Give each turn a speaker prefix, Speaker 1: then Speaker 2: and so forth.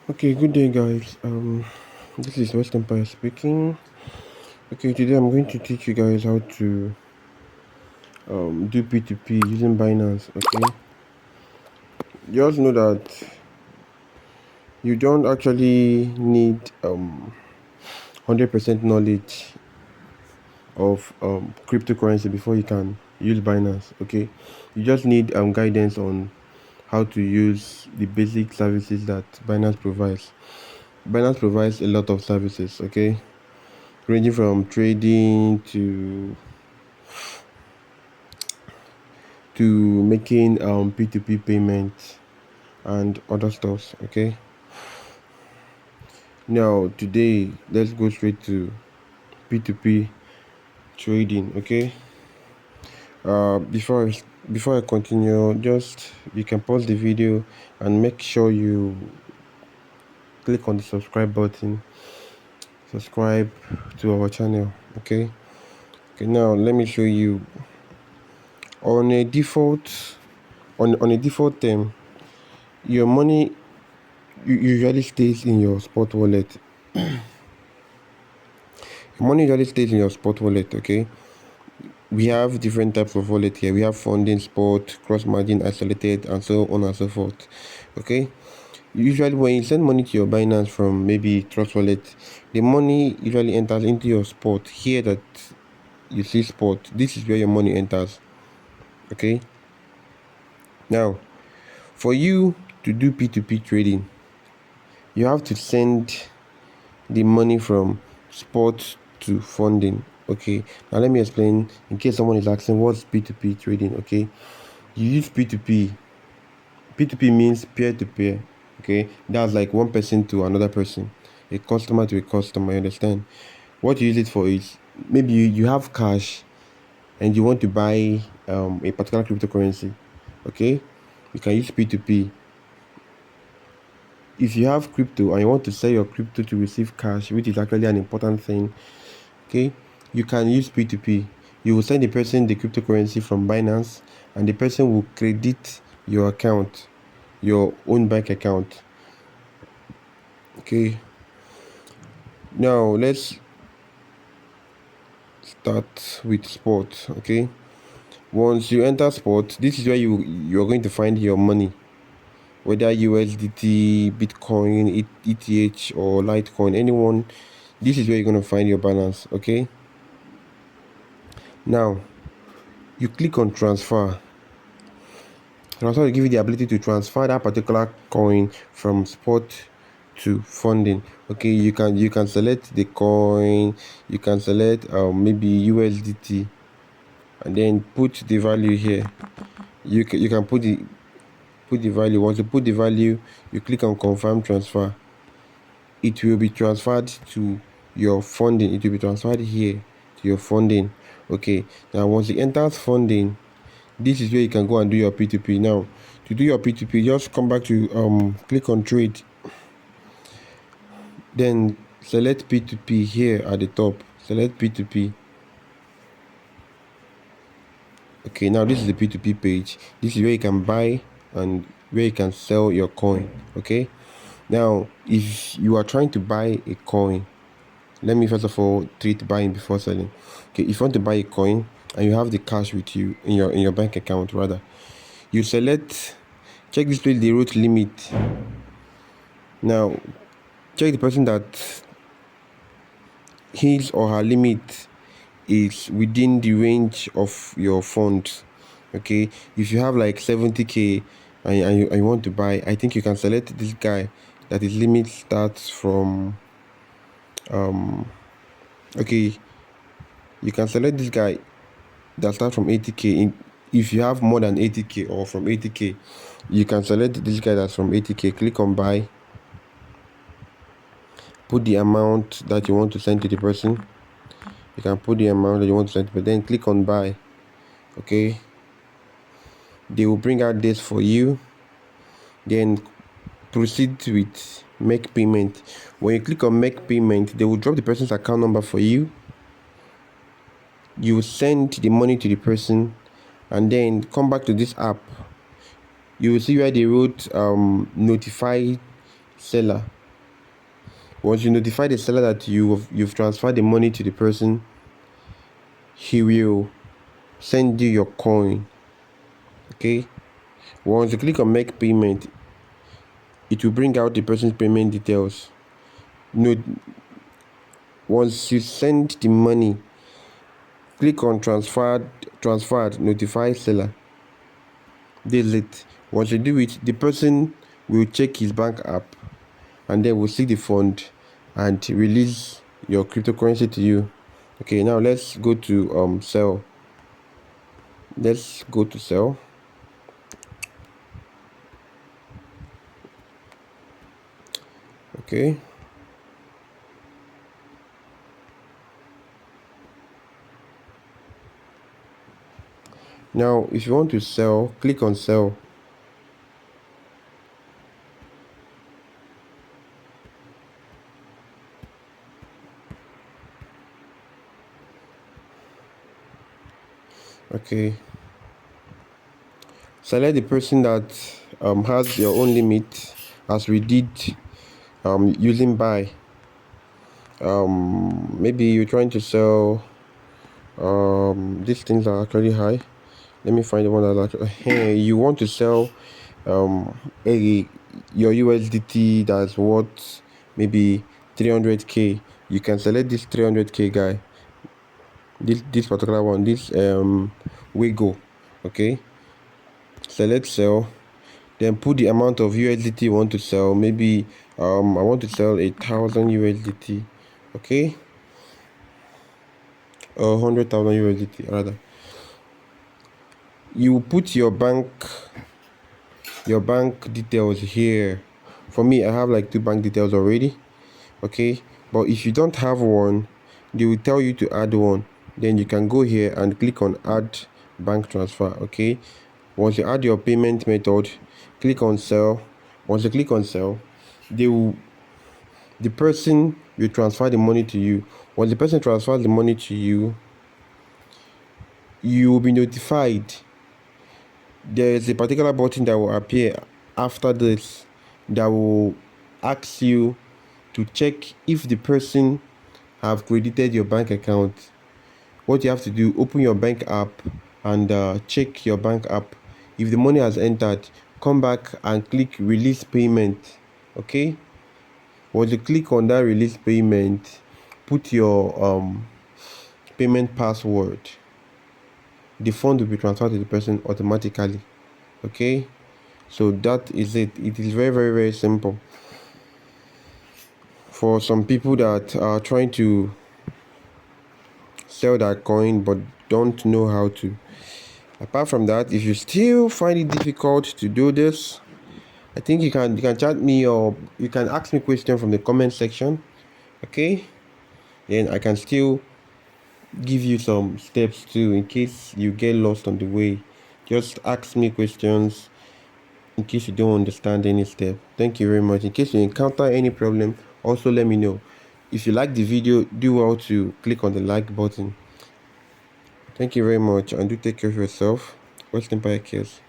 Speaker 1: Okay, good day, guys. This is West Empire speaking. Okay, today I'm going to teach you guys how to do P2P using Binance. Okay, just know that you don't actually need 100% knowledge of cryptocurrency before you can use Binance. Okay, you just need guidance on how to use the basic services that Binance provides. Binance provides a lot of services. Okay, ranging from trading to making P2P payments and other stuff. Okay, now today let's go straight to P2P trading. Okay, before I continue, just you can pause the video and make sure you click on the subscribe button, subscribe to our channel. Okay, now let me show you on a default on a default term. Your money usually stays in your spot wallet. Your money usually stays in your spot wallet. Okay, we have different types of wallet here. We have funding, spot, cross margin, isolated, and so on and so forth. Okay, usually when you send money to your Binance from maybe Trust Wallet, the money usually enters into your spot. Here that you see spot, this is where your money enters. Okay, now for you to do P2P trading, you have to send the money from spot to funding. Okay, now let me explain in case someone is asking what's P2P trading. Okay, you use P2P means peer to peer. Okay, that's like one person to another person, a customer to a customer. You understand? What you use it for is maybe you have cash and you want to buy a particular cryptocurrency. Okay, you can use P2P. If you have crypto and you want to sell your crypto to receive cash, which is actually an important thing, okay, you can use P2P. You will send the person the cryptocurrency from Binance and the person will credit your account, your own bank account. Okay, now let's start with spot. Okay, once you enter spot, this is where you're going to find your money, whether USDT, Bitcoin, ETH, or Litecoin, anyone. This is where you're going to find your balance. Okay, now you click on transfer. Transfer will give you the ability to transfer that particular coin from spot to funding. Okay, you can select the coin, you can select maybe USDT, and then put the value here. You can put the value. Once you put the value, you click on confirm transfer. It will be transferred to your funding. It will be transferred here to your funding. Okay, now once it enters funding, this is where you can go and do your P2P. Now to do your P2P, just come back to click on trade, then select P2P here at the top. Select P2P. Okay, now this is the P2P page. This is where you can buy and where you can sell your coin. Okay, now if you are trying to buy a coin, let me first of all treat buying before selling. Okay, if you want to buy a coin and you have the cash with you in your bank account, rather, you check this place, the root limit. Now check the person that his or her limit is within the range of your funds. Okay, if you have like 70k and you want to buy, I think you can select this guy that his limit starts from okay, you can select this guy that starts from 80k. If you have more than 80k or from 80k, you can select this guy that's from 80k. Click on buy, put the amount that you want to send to the person. You can put the amount that you want to send, but then click on buy. Okay, they will bring out this for you, then proceed with make payment. When you click on make payment, they will drop the person's account number for you. You send the money to the person and then come back to this app. You will see where they wrote notify seller. Once you notify the seller that you've transferred the money to the person, he will send you your coin. Okay, once you click on make payment, it will bring out the person's payment details. Once you send the money, click on transferred, notify seller. This is it. Once you do it, the person will check his bank app and then will see the fund and release your cryptocurrency to you. Okay, now let's go to sell. Let's go to sell. Okay, now if you want to sell, click on sell. Okay, select the person that has your own limit, as we did using buy. Maybe you're trying to sell these things are actually high. Let me find the one that's actually hey, you want to sell your USDT that's worth maybe 300k. You can select this 300k guy, this particular one, this Wiggle. Okay, select sell, then put the amount of USDT you want to sell. Maybe I want to sell 1,000 USDT. Okay, 100,000 USDT rather. You put your bank details here. For me, I have like 2 bank details already. Okay, but if you don't have one, they will tell you to add one. Then you can go here and click on add bank transfer. Okay, once you add your payment method, click on sell. Once you click on sell, the person will transfer the money to you. Once the person transfers the money to you, you will be notified. There is a particular button that will appear after this that will ask you to check if the person have credited your bank account. What you have to do, open your bank app and check your bank app. If the money has entered, come back and click release payment. Okay, once you click on that release payment, put your payment password. The fund will be transferred to the person automatically. Okay, so that is it. It is very, very, very simple for some people that are trying to sell that coin but don't know how to. Apart from that, if you still find it difficult to do this, I think you can chat me or you can ask me question from the comment section. Okay, then I can still give you some steps too in case you get lost on the way. Just ask me questions in case you don't understand any step. Thank you very much. In case you encounter any problem, also let me know. If you like the video, do well to click on the like button. Thank you very much and do take care of yourself. West Empire cares.